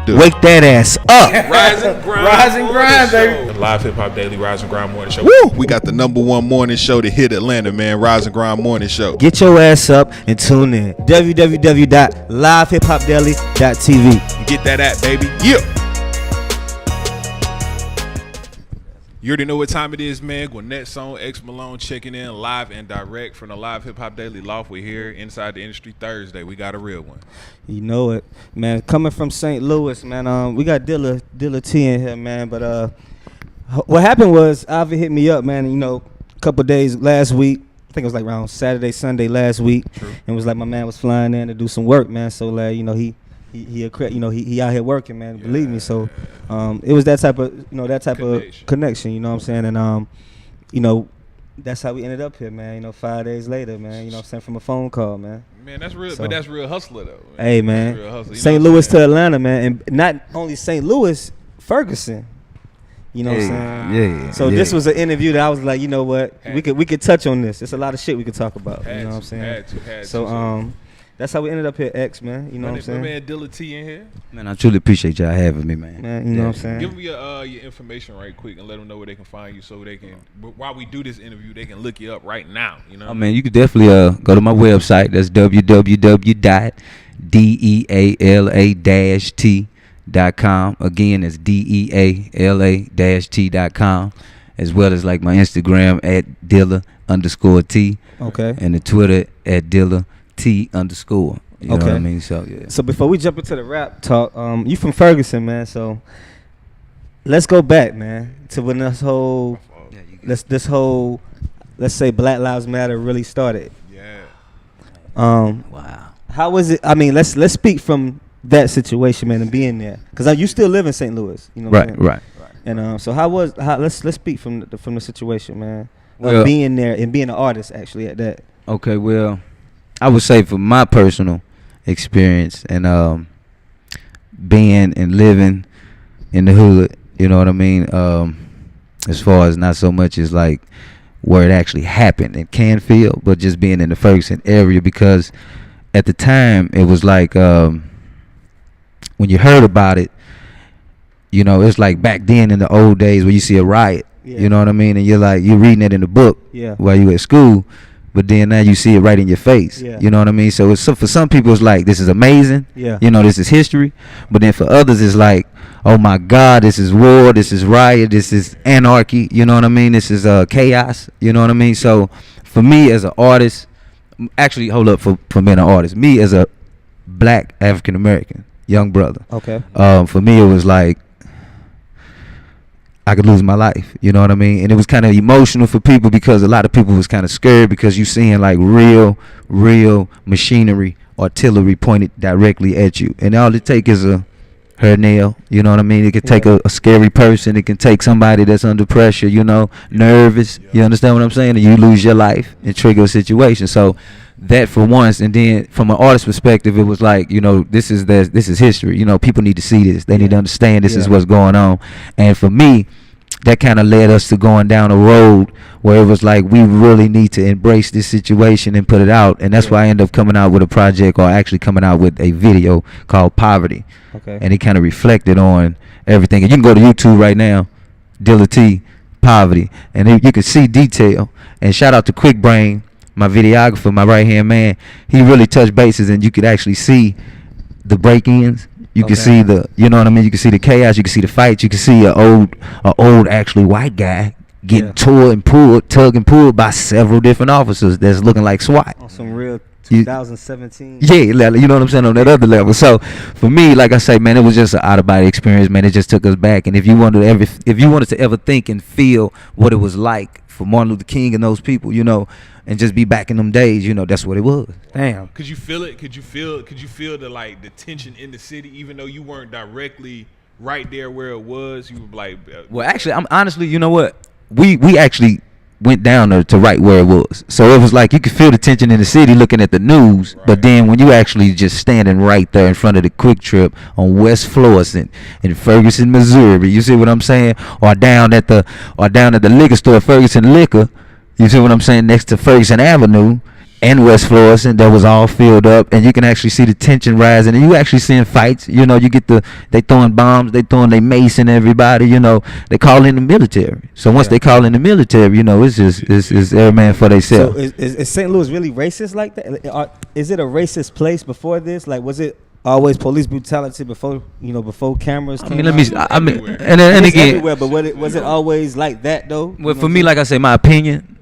do? Wake that ass up. Rise and grind, baby. The Live Hip Hop Daily Rise and Grind Morning Show. Woo! We got the #1 morning show to hit Atlanta, man. Rise and Grind Morning Show. Get your ass up and tune in. www.livehiphopdaily.tv. Get that app, baby. Yeah. You already know what time it is, man. Gwinnett Song, X Malone checking in live and direct from the Live Hip Hop Daily Loft. We're here inside the industry Thursday. We got a real one. You know it, man. Coming from St. Louis, man. We got Dilla T in here, man. But what happened was Avi hit me up, man. You know, a couple days last week. I think it was like around Saturday, Sunday last week. True. And it was like my man was flying in to do some work, man. So like, you know, he out here working, man. Believe me. So it was that type of connection. You know what I'm saying? And you know, that's how we ended up here, man. You know, 5 days later, man. You know what I'm saying, from a phone call, man. Man, that's real. So, but that's real hustler though. Man. Hey, man. St. Louis to Atlanta, man, and not only St. Louis, Ferguson. You know what I'm saying? Yeah. So this was an interview that I was like, you know what, we could touch on this. There's a lot of shit we could talk about. You know what I'm saying? So that's how we ended up here, X, man. You know what I'm saying? My man Dilla T in here. Man, I truly appreciate y'all having me, man. You know what I'm saying? Give me your information right quick and let them know where they can find you, so they can, while we do this interview, they can look you up right now. You know? Oh man, you could definitely go to my website. That's www.deala-t.com. Again, it's deala-t.com, as well as like my Instagram at Dilla_T. Okay. And the Twitter at Dilla_T_. You know what I mean? So yeah. So before we jump into the rap talk, you from Ferguson, man. So let's go back, man, to when this whole let's say Black Lives Matter really started. Yeah. Wow. How was it? I mean, let's speak from that situation, man, and being there, because you still live in St. Louis. You know what I'm saying? Right. And so let's speak from the situation, man, well, of being there and being an artist actually at that. Okay, well, I would say for my personal experience and being and living in the hood, you know what I mean? As far as not so much as like where it actually happened in Canfield, but just being in the Ferguson area, because at the time it was like when you heard about it, you know, it's like back then in the old days where you see a riot, you know what I mean? And you're reading it in the book while you at school. But then now you see it right in your face. You know what I mean? So for some people it's like, this is amazing. You know, this is history. But then for others it's like, oh my God, this is war, this is riot, this is anarchy. You know what I mean? This is chaos. You know what I mean? So for me as an artist, actually hold up, for being an artist, me as a black African American young brother. Okay. For me it was like, I could lose my life, you know what I mean? And it was kind of emotional for people, because a lot of people was kind of scared, because you seeing like real machinery, artillery pointed directly at you. And all it take is a nail, you know what I mean? It could take a scary person. It can take somebody that's under pressure, you know, nervous. You understand what I'm saying? And you lose your life and trigger a situation. So that for once. And then from an artist perspective, it was like, you know, this is history. You know, people need to see this. They need to understand this is what's going on. And for me, that kind of led us to going down a road where it was like, we really need to embrace this situation and put it out. And that's why I ended up coming out with a project, or actually coming out with a video called Poverty. Okay. And it kind of reflected on everything. And you can go to YouTube right now, Dilla T, Poverty, and you can see detail. And shout out to Quick Brain, my videographer, my right hand man. He really touched bases, and you could actually see the break-ins. You can see you know what I mean? You can see the chaos. You can see the fights. You can see an old actually white guy getting tugged and pulled by several different officers that's looking like SWAT. On some real 2017. Yeah, you know what I'm saying, on that other level. So for me, like I say, man, it was just an out of body experience, man. It just took us back. And if you wanted to ever think and feel what it was like for Martin Luther King and those people, you know, and just be back in them days, you know, that's what it was. Damn. Could you feel it? Could you feel the like the tension in the city, even though you weren't directly right there where it was? You were like, well, actually, I'm honestly, you know what? We actually went down there to right where it was. So it was like you could feel the tension in the city looking at the news, but then when you actually just standing right there in front of the Quick Trip on West Florissant in Ferguson, Missouri, you see what I'm saying? Or down at the liquor store, Ferguson Liquor, you see what I'm saying, next to Ferguson Avenue, and West Florissant that was all filled up, and you can actually see the tension rising, and you actually seeing fights. You know, you get they throwing bombs, they mace and everybody. You know, they call in the military. So once they call in the military, you know, it's just it's every man for So themselves. is St. Louis really racist like that? Is it a racist place before this? Like, was it always police brutality before cameras came out? And It's again, everywhere, but was it always like that though? well, for me, like I say, my opinion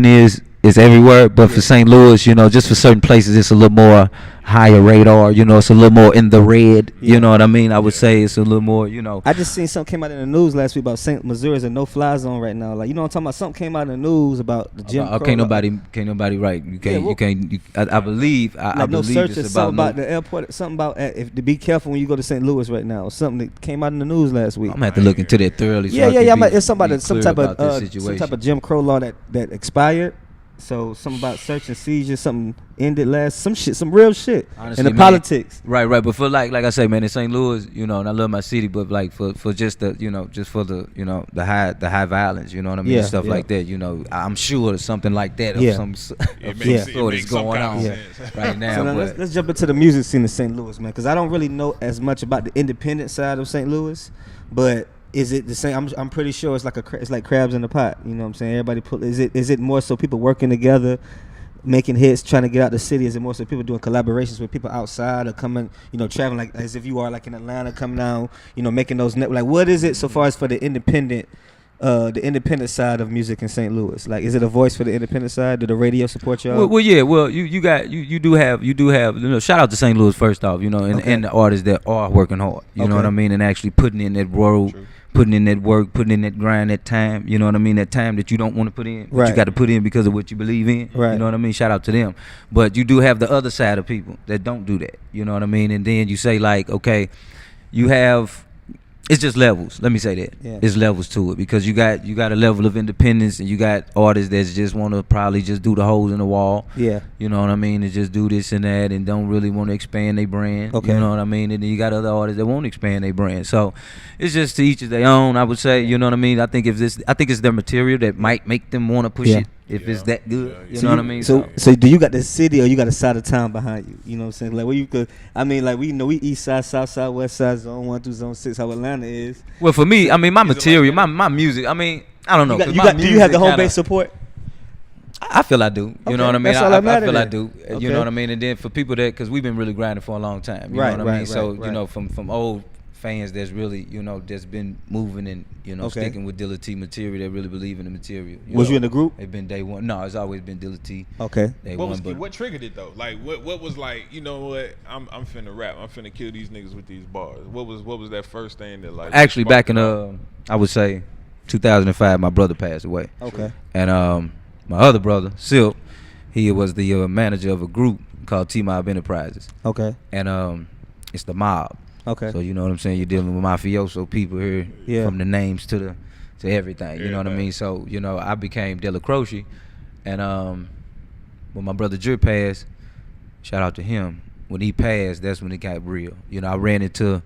is everywhere, but for St. Louis, you know, just for certain places, it's a little more higher radar. You know, it's a little more in the red. You know what I mean? I would say it's a little more. You know, I just seen something came out in the news last week about St. Missouri's a no-fly zone right now. Like, you know what I'm talking about? Something came out in the news about the Jim Crow. can't nobody right. You can't. I believe. I Like, no believe searches, it's something about about the airport, something about if to be careful when you go to St. Louis right now. Something that came out in the news last week. I'm gonna have to look into that thoroughly. So Yeah. It's some some type of Jim Crow law that expired. So something about search and seizure, something ended some real shit. Honestly, and the man, politics. Right. But for like I say, man, in St. Louis, you know, and I love my city, but like for just the, you know, just for the, you know, the high violence, you know what I mean, Yeah, and stuff yeah. like that. You know, I'm sure there's something like that Yeah. of some It Yeah. sort is going on Yeah. right now. So now but let's jump into the music scene in St. Louis, man, because I don't really know as much about the independent side of St. Louis, but is it the same? I'm pretty sure it's like crabs in the pot. You know what I'm saying? Everybody is it more so people working together, making hits, trying to get out the city? Is it more so people doing collaborations with people outside or coming, you know, traveling like as if you are like in Atlanta, coming down, you know, making those like what is it so far as for the independent side of music in St. Louis? Like, is it a voice for the independent side? Do the radio support y'all? Well, yeah. Well, you do have. You know, shout out to St. Louis first off. You know, and the artists that are working hard. You know what I mean, and actually putting in that road. True. Putting in that work, putting in that grind, that time, you know what I mean? That time that you don't want to put in, but Right. you got to put in because of what you believe in. Right. You know what I mean? Shout out to them. But you do have the other side of people that don't do that. You know what I mean? And then you say like, okay, you have, it's just levels. Let me say that. Yeah. It's levels to it because you got a level of independence and you got artists that just want to probably just do the holes in the wall. Yeah. You know what I mean? And just do this and that and don't really want to expand their brand. Okay. You know what I mean? And then you got other artists that won't expand their brand. So it's just to each of their own, I would say. You know what I mean? I think it's their material that might make them want to push Yeah. it if it's that good. You So know what I mean? So do you got the city or you got a side of town behind you? You know what I'm saying? Like where you could, I mean, like we know we east side, south side, west side, zone 1 through zone 6, how Atlanta is. Well, for me, I mean, my Is it like material, that? my music, I mean, I don't know. Do you have the home base support? I feel I do. You Okay, know what I mean? that's all that I matter feel I then. do. Okay. You know what I mean? And then for people that, because we've been really grinding for a long time. You Right, know what I mean? right, So, right. you know, from old fans that's really, you know, that's been moving and, you know, Okay. sticking with Dilla T material, that really believe in the material. Was know? you in the group? They've been day one. No, it's always been Dilla T. Okay. Day What one. was But what triggered it though? Like what was like, you know what? I'm finna rap. I'm finna kill these niggas with these bars. What was that first thing that like actually, back in, sparked it I would say 2005, my brother passed away. Okay. And my other brother, Silk, he was the manager of a group called T-Mob Enterprises. Okay. And it's the mob. Okay. So you know what I'm saying? You're dealing with mafioso people here, Yeah. from the names to everything. You know what I Everything. mean? So you know, I became Della Croce, and when my brother Jer passed, shout out to him. When he passed, that's when it got real. You know, I ran into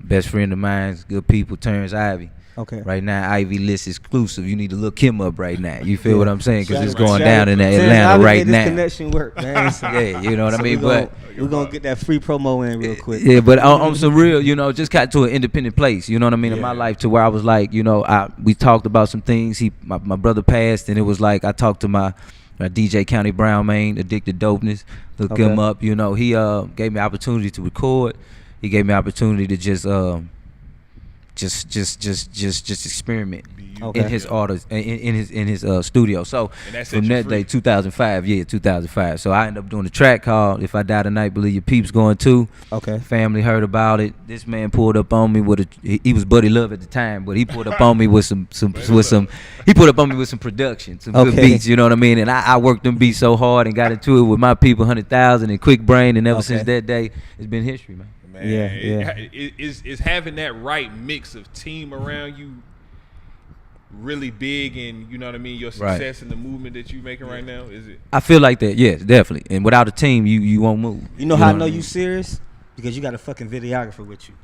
best friend of mine's, good people, Terrence Ivy. Okay. Right now, Ivy List exclusive. You need to look him up right now. You feel Yeah. what I'm saying? Because it's Shout out- going shout down out in to Atlanta right This now. connection work, man. Yeah, you know what I mean? But we're gonna get that free promo in real quick. yeah, but on some real, you know, just got to an independent place. You know what I mean? In my Yeah. life, to where I was like, you know, we talked about some things. My brother passed, and it was like I talked to my DJ County Brown, man, Addicted Dopeness. Look Okay. him up. You know, he gave me opportunity to record. He gave me opportunity to just experiment Okay. in his artist in his studio. So And that set from you that free. day, 2005. So I ended up doing a track called "If I Die Tonight, Believe Your Peeps Going Too." Okay. Family heard about it. This man pulled up on me with he was Buddy Love at the time, but he pulled up on me with some he put up on me with some production, some good Okay. beats, you know what I mean? And I worked them beats so hard and got into it with my people, 100,000 and Quick Brain, and ever Okay. since that day, it's been history, man. Man, Yeah. Is having that right mix of team around you really big in, you know what I mean, your Right. success and the movement that you're making right now? Is it? I feel like that, yes, definitely. And without a team, you won't move. You know how I know what you mean? serious? Because you got a fucking videographer with you.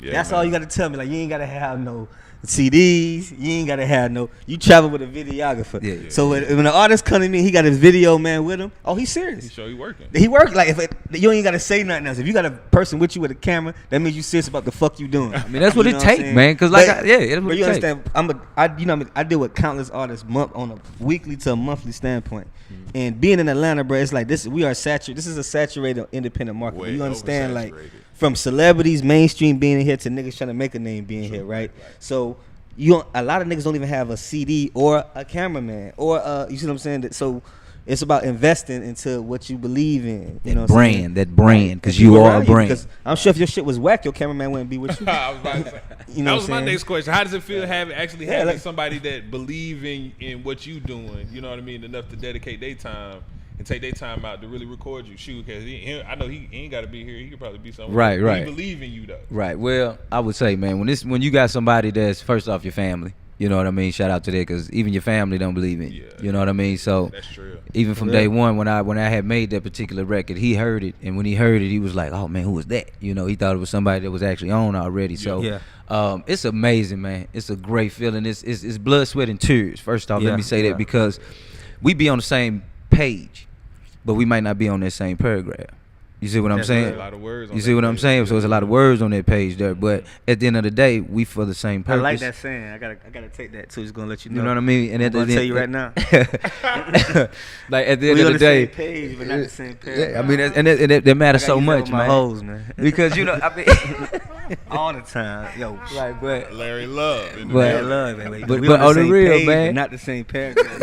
Yeah, That's man. all you got to tell me. Like, you ain't got to have no CDs. You ain't gotta have no. You travel with a videographer. Yeah. So when an artist come to me, he got his video man with him. Oh, he's serious. He show you working. He work like you ain't gotta say nothing else. If you got a person with you with a camera, that means you serious about the fuck you doing. I mean, that's what You it know take, I'm saying? man. Cause like, But- that's what But it you take. understand? I deal with countless artists on a weekly to a monthly standpoint, and being in Atlanta, bro, it's like this. We are saturated. This is a saturated independent market. Way You understand, like oversaturated. from celebrities, mainstream being here to niggas trying to make a name being here, right? So a lot of niggas don't even have a CD or a cameraman or you see what I'm saying? So it's about investing into what you believe in. You know what I'm saying? That brand, because And people you are around a brand. Because I'm sure if your shit was whack, your cameraman wouldn't be with you. I was about to say. You know That what was I'm my saying? next question. How does it feel having Yeah, like- somebody that believe in what you doing? You know what I mean? Enough to dedicate their time and take their time out to really record you. Shoot, because I know he ain't got to be here. He could probably be somewhere. Right, But right. He believe in you though. Right. Well, I would say, man, when you got somebody that's first off your family, you know what I mean. Shout out to that, because even your family don't believe in you. Yeah. You know what I mean. So That's true. even from day one, when I had made that particular record, he heard it, and when he heard it, he was like, "Oh man, who was that?" You know, he thought it was somebody that was actually on already. So Yeah. it's amazing, man. It's a great feeling. It's blood, sweat, and tears. First off, Yeah. let me say Yeah. that, because we be on the same page, but we might not be on that same paragraph. You see what I'm That's saying? A lot of words. On You that see what I'm page. saying? So there's a lot of words on that page there, but at the end of the day, we for the same I purpose. like that saying. I gotta take that too. Just gonna let you know. You know what I mean? And I'm at gonna the tell you right now. like at the end We of on the the day, same page, but not the same page. yeah, I mean, that matters so much, my man. hoes, man. Because you know, I mean, all the time, yo. right, but Larry Love. in the But- I building. love it, man. But- We but on the on the same real, page, man. but not the same paragraph.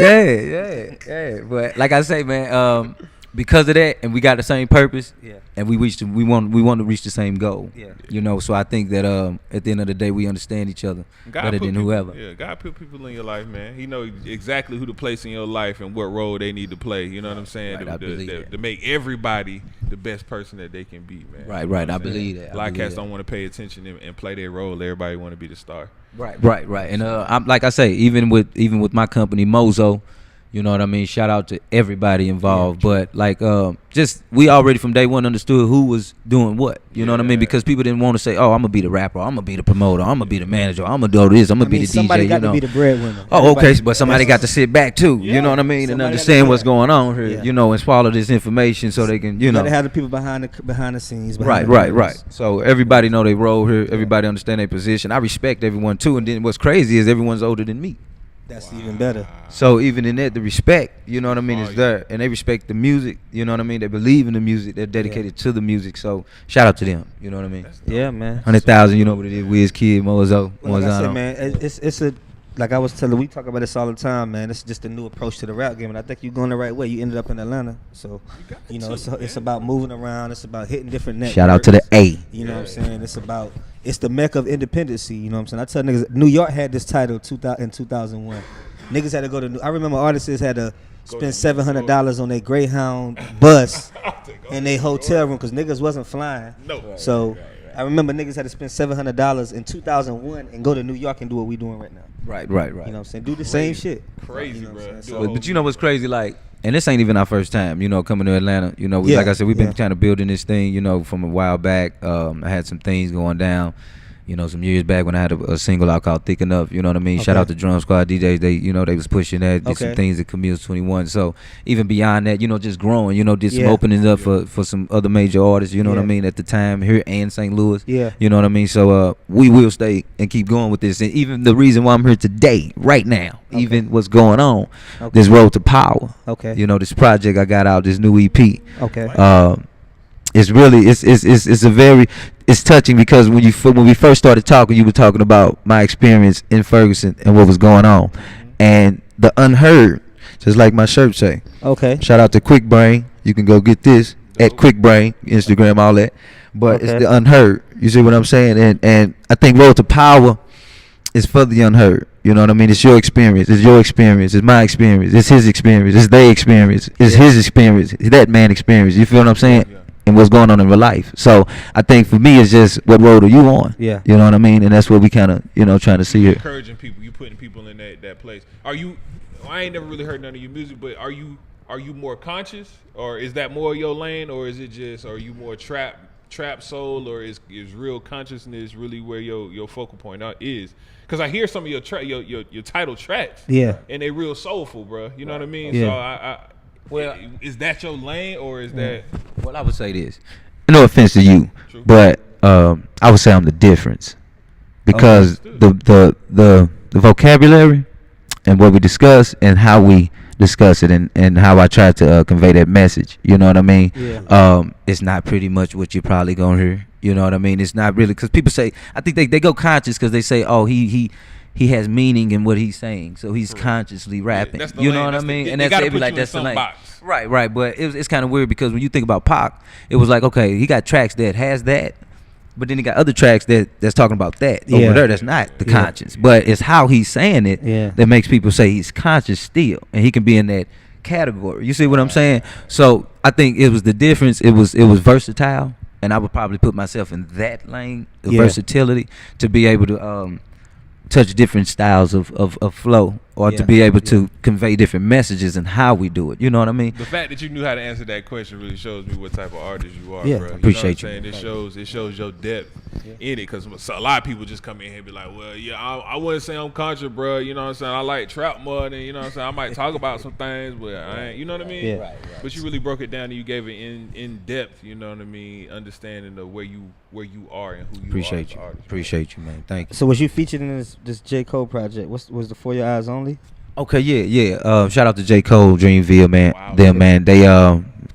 yeah. But like I say, man, because of that, and we got the same purpose, Yeah. and we want to reach the same goal. Yeah. You know, so I think that at the end of the day, we understand each other better put than people- whoever. Yeah, God put people in your life, man. He know exactly who to place in your life and what role they need to play. You know what I'm saying? Right, I believe that. To make everybody the best person that they can be, man. Right, You know right, what I'm I saying? believe that, I A lot of believe cats that. don't want to pay attention and play their role. Everybody want to be the star. Right. And I'm like I say, even with my company Mozo, you know what I mean. Shout out to everybody involved, but like just we already from day one understood who was doing what. You know what I mean? Yeah. Because people didn't want to say, "Oh, I'm gonna be the rapper, I'm gonna be the promoter, I'm gonna be the manager, I'm gonna do this, I'm gonna be the somebody DJ." got You know. to be the breadwinner. Oh, okay, Everybody- but somebody got to sit back too. Yeah. You know what I mean, and Somebody gotta understand do what's that. going on here. Yeah. You know, and swallow this information so they can, you You know. gotta have the people behind the scenes. Right. behind the curtains. So everybody know they role here. Everybody understand their position. I respect everyone too. And then what's crazy is everyone's older than me. That's even better. So even in that, the respect, you know what I mean, Oh, is yeah. there, and they respect the music. You know what I mean. They believe in the music. They're dedicated to the music. So shout out to them. You know what I mean. That's dope. Yeah, man. 100,000. You know what it is. Wiz Kid, Mozo, Well, like I said, Mozano. man, it's a like I was telling. We talk about this all the time, man. It's just a new approach to the rap game, and I think you're going the right way. You ended up in Atlanta, so you know it's about moving around. It's about hitting different networks. Shout out to the A. You know what I'm saying? It's the mecca of independency. You know what I'm saying? I tell niggas, New York had this title in 2001. Niggas had to go to. I remember artists had to spend $700 on their Greyhound bus in their hotel room because niggas wasn't flying. No. So I remember niggas had to spend $700 in 2001 and go to New York and do what we doing right now. Right. You know what I'm saying? Do the same shit. Crazy, You know what I'm bro. saying? But you know what's crazy? Like, and this ain't even our first time, you know, coming to Atlanta. You know, Yeah, like I said, we've been yeah. kind of building this thing, you know, from a while back. I had some things going down, you know, some years back when I had a single out called Thick Enough. You know what I mean? Shout Okay. out to Drum Squad DJs. They, you know, they was pushing that. Did some Okay. things at Camille's 21. So even beyond that, you know, just growing. You know, did some Yeah. openings up for some other major artists. You know what I Yeah. mean? At the time here and St. Louis. Yeah. You know what I mean? So we will stay and keep going with this. And even the reason why I'm here today, right now, Okay. even what's going on, Okay. this Road to Power. Okay. You know, this project I got out, this new EP. Okay. It's really it's a very it's touching because when we first started talking, you were talking about my experience in Ferguson and what was going on, and the unheard, just like my shirt say. Okay. Shout out to Quick Brain. You can go get this at Quick Brain, Instagram, all that. But Okay. it's the unheard. You see what I'm saying? And I think Road to Power is for the unheard. You know what I mean? It's your experience. It's your experience. It's my experience. It's his experience. It's their experience. It's his experience. It's that man's experience. You feel what I'm saying? Yeah. And what's going on in real life. So I think for me, it's just what road are you on? Yeah. You know what I mean? And that's what we kind of, you know, trying to see here. Encouraging people, you putting people in that place. Are you? I ain't never really heard none of your music, but are you more conscious, or is that more your lane, or is it just? Are you more trap trap soul, or is real consciousness really where your focal point is? Because I hear some of your title tracks, Yeah. and they real soulful, bro. You know what I mean? Yeah. So is that your lane, or is that? Well, I would say this. No offense to you, True. but I would say I'm the difference because the vocabulary and what we discuss and how we discuss it and how I try to convey that message. You know what I mean? Yeah. It's not pretty much what you're probably gonna hear. You know what I mean? It's not really because people say I think they go conscious because they say, oh, he has meaning in what he's saying, so he's consciously rapping. that's the You lane. know what I That's the- mean? they And that's gotta they be put like you in that's the some lane. box. Right. But it's kind of weird because when you think about Pac, it was like, okay, he got tracks that has that, but then he got other tracks that's talking about that Yeah. over there. That's not the Yeah. conscience, but it's how he's saying it Yeah. that makes people say he's conscious still, and he can be in that category. You see what I'm saying? So I think it was the difference. It was versatile, and I would probably put myself in that lane, the Yeah. versatility to be able to touch different styles of flow, or Yeah. to be able to convey different messages and how we do it. You know what I mean? The fact that you knew how to answer that question really shows me what type of artist you are, Yeah. bro. Appreciate you. you. Know what I'm saying? It shows your depth in it, because a lot of people just come in here and be like, well, yeah, I wouldn't say I'm conscious, bro. You know what I'm saying? I like trap more than, you know what I'm saying? I might talk about some things, but I ain't, you know what I mean? Yeah. But you really broke it down and you gave it in depth, you know what I mean? Understanding of where you are and who you are. Appreciate as you. an artist, Appreciate you, man. Thank you. So was you featured in this J. Cole project? Was the For Your Eyes Only? Okay, yeah. Shout out to J. Cole, Dreamville, man. Wow. Them, man. They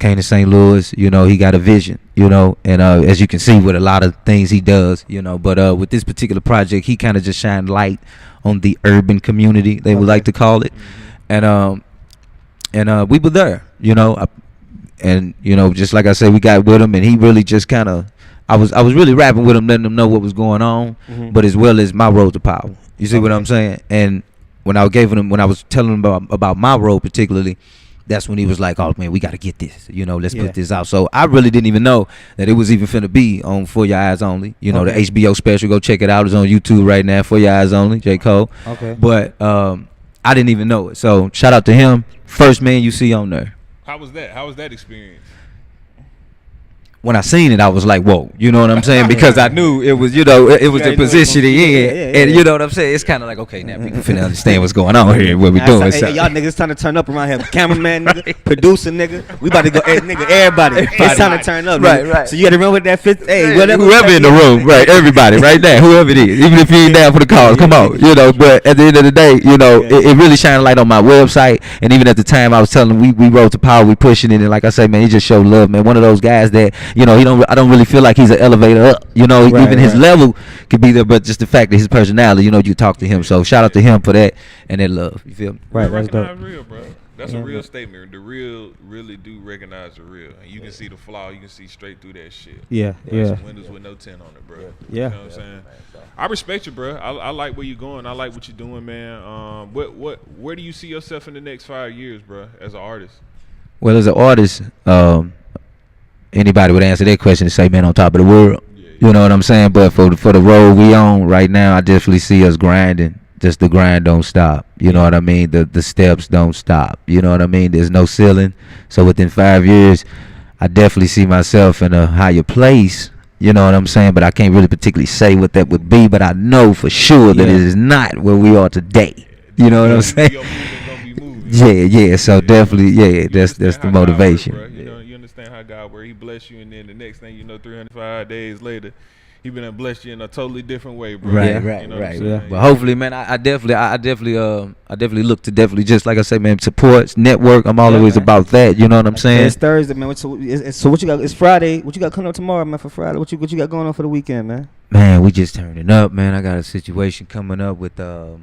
came to St. Louis. You know, he got a vision. You know, and as you can see with a lot of things he does, you know, but with this particular project, he kind of just shined light on the urban community, they would like to call it, and we were there. You know, and you know, just like I said, we got with him, and he really just kind of. I was really rapping with him, letting him know what was going on, but as well as my road to power. You see what I'm saying? And when I was telling him about my road particularly, that's when he was like, "Oh man, we got to get this. You know, let's put this out." So I really didn't even know that it was even finna be on For Your Eyes Only. You know, the HBO special. Go check it out. It's on YouTube right now. For Your Eyes Only, J. Cole. Okay. But I didn't even know it. So shout out to him. First man you see on there. How was that? How was that experience? When I seen it, I was like, "Whoa!" You know what I'm saying? Because I knew it was, you know, it was the position he in, and you know what I'm saying. It's kind of like, okay, now we can finna understand what's going on here, what we doing. Hey, y'all niggas trying to turn up around here. Cameraman, nigga, producer, nigga. We about to go, nigga. Everybody. It's time to turn up, nigga. Right. So you got to run with that fifth. Hey, whatever. Whoever in the room, right? Everybody, right now, whoever it is, even if you ain't down for the cause, come on, you know. But at the end of the day, you know, it really shined a light on my website, and even at the time, I was telling him we rode to power, we pushing it, and like I say, man, he just showed love, man. One of those guys that, you know, I don't really feel like he's an elevator up, you know. Even his level could be there, but just the fact that his personality, you know, you talk to him. So shout out to him for that and that love. You feel me? Right, Real that's dope. recognize real, bro. That's a real statement. The real really do recognize the real, and you can see the flaw. You can see straight through that shit. Yeah, Like yeah. some windows with no tint on it, bro. Yeah. You know what I'm saying? I respect you, bro. I like where you're going. I like what you're doing, man. Where do you see yourself in the next 5 years, bro, as an artist? Well, as an artist, anybody would answer that question and say, man, on top of the world. You know what I'm saying? But for the road we on right now, I definitely see us grinding. Just the grind don't stop. You know what I mean? The steps don't stop. You know what I mean? There's no ceiling. So within 5 years, I definitely see myself in a higher place. You know what I'm saying? But I can't really particularly say what that would be. But I know for sure that it is not where we are today. You know what I'm saying? Your movement gonna be moving. Yeah. So definitely, You that's understand the how God motivation. work, bro. You understand how God works. He bless you, and then the next thing you know, 305 days later, he been to bless you in a totally different way, bro. Right. You know what I'm Right. saying? But hopefully, man, I definitely look to definitely, just like I say, man, support, network. I'm always about that. You know what I'm saying? It's Thursday, man. So what you got? It's Friday. What you got coming up tomorrow, man? For Friday, what you got going on for the weekend, man? Man, we just turning up, man. I got a situation coming up with the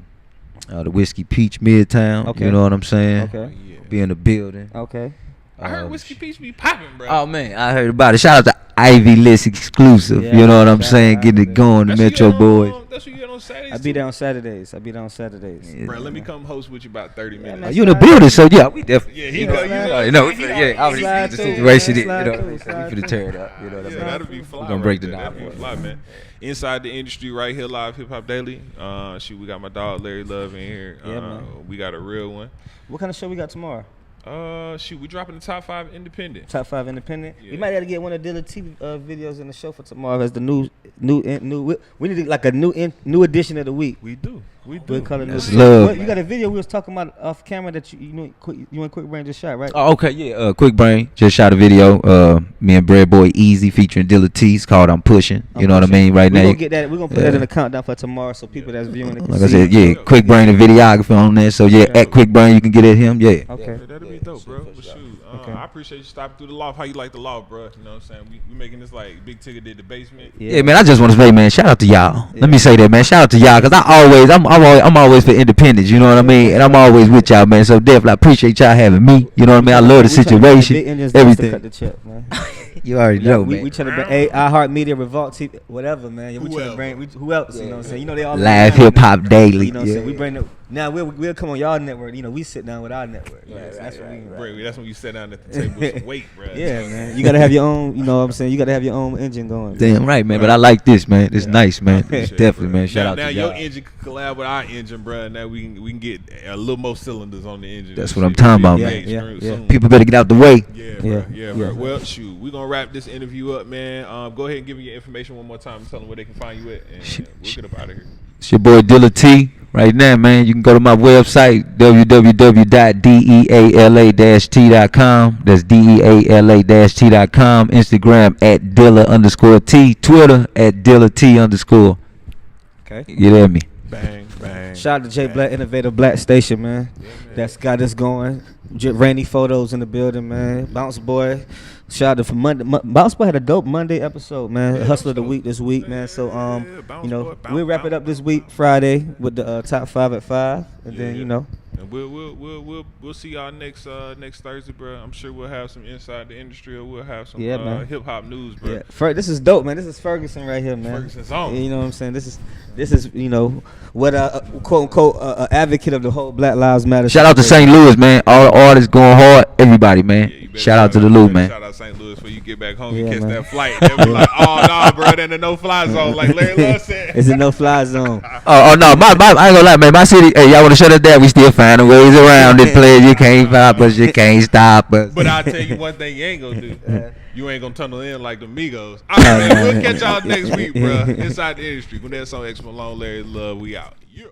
Whiskey Peach Midtown. Okay. You know what I'm saying? Okay. Yeah. Be in the building. Okay. I heard Whiskey Peach be popping, bro. Oh man, I heard about it. Shout out to Ivy List exclusive. Yeah, you know what I'm shout saying? out Getting Ivy it going, the That's Metro Boys. That's what you get on Saturdays. I be there on Saturdays. Yeah. Bro, let me come host with you about 30 minutes. man. You in the building, so yeah, we definitely. Yeah, he you go. know, You I know, already slide see the through, situation. man, You slide know, through, we slide finna tear it up. You know what I Yeah, mean? that'll be fly. We gonna break right the there. down. That'll be fly, man. Inside the industry, right here, live Hip Hop Daily. We got my dog Larry Love in here. Yeah, man. We got a real one. What kind of show we got tomorrow? Shoot, we dropping the top 5 independent. Top 5 independent. Yeah. We might have to get one of Dilla T videos in the show for tomorrow as the new. We need like a new edition of the week. We do. We'll call it That's new. love, What, you man. got a video we was talking about off camera that you and Quick Brain just shot, right? Oh, okay, yeah. Quick Brain just shot a video. Me and Bread Boy Easy featuring Dilla T. It's called "I'm Pushing." You know what I mean? Right We're now, gonna get that. We're gonna put that Yeah. in the countdown for tomorrow, so people that's viewing it can like I see said, it. yeah. Quick Brain and videography on there. So yeah, at Quick Brain you can get at him. Yeah. Okay. Yeah, that'll be dope, bro. But shoot, Okay. I appreciate you stopping through the loft. How you like the loft, bro? You know what I'm saying? We making this like Big Tigger did the basement. Yeah, man. I just want to say, man, shout out to y'all. Let me say that, man. Shout out to y'all, cause I'm always for independence. You know what I mean? And I'm always with y'all, man. So definitely, I appreciate y'all having me. You know what I mean? I love the We tryna bring big situation, engines to cut everything. the check, man. You already Yeah, know, we man. trying to bring iHeartMedia, Revolt TV, whatever, man. Yeah, we trying to Whoever. bring who else? You know what I'm saying? You know they all Live hip hop daily. You know what I'm saying? We Yeah. bring now we'll come on y'all network. You know we sit down with our network. Man. That's what we. Bro, that's when you sit down at the table with some weight, bro. Yeah, man. You gotta have your own. You know what I'm saying? You gotta have your own engine going. Damn right, man. But I like this, man. It's nice, man. Appreciate it, Definitely, bro. man. Shout now, out now to your y'all. engine can collab with our engine, bro. Now we can get a little more cylinders on the engine. That's and what I'm shit. talking about, Yeah, man. Yeah. soon. People better get out the way. Yeah, Yeah, bro. Yeah, bro. yeah. Well, shoot, we're gonna wrap this interview up, man. Go ahead and give me your information one more time and tell them where they can find you at, and we'll get up out of here. It's your boy Dilla T. Right now, man. You can go to my website, www.deala-t.com. That's deala-t.com. Instagram at Dilla_T. Twitter at Dilla_T_. Okay. You hear me? Bang, bang. Shout out to J bang. Black Innovative Black Station, man. Yeah, man. That's got us going. Rainy photos in the building, man. Bounce Boy. Shout out to for Monday. Bounce Boy had a dope Monday episode, man. Yeah, Hustler of the dope. week this week, man. So Yeah, Bounce you know, Boy, we'll wrap it up this week Friday with the top 5 at 5, and then Yeah. you know. And we'll see y'all next Thursday, bro. I'm sure we'll have some inside the industry, or we'll have some Yeah, man. hip hop news, bro. Yeah, this is dope, man. This is Ferguson right here, man. Ferguson's on. You know what I'm saying? This is you know what quote unquote advocate of the whole Black Lives Matter. Shout out to St. Louis, man. All the artists going hard. Everybody, man. Yeah, you better Shout out to the Lou, man. Shout out St. Louis before you get back home Yeah, and catch man. that flight. They'll be like, oh no, bro, then the no-fly zone, like Larry Love said. It's a no-fly zone. Oh no, I ain't gonna lie, man. My city, hey, y'all wanna shut us down? We still finding ways around it, players. You can't stop us. You can't stop us. But I'll tell you one thing you ain't gonna do. You ain't gonna tunnel in like the Migos. All right, man, we'll catch y'all next week, bro. Inside the industry. When that's on X Malone, Larry Love, we out. Yeah.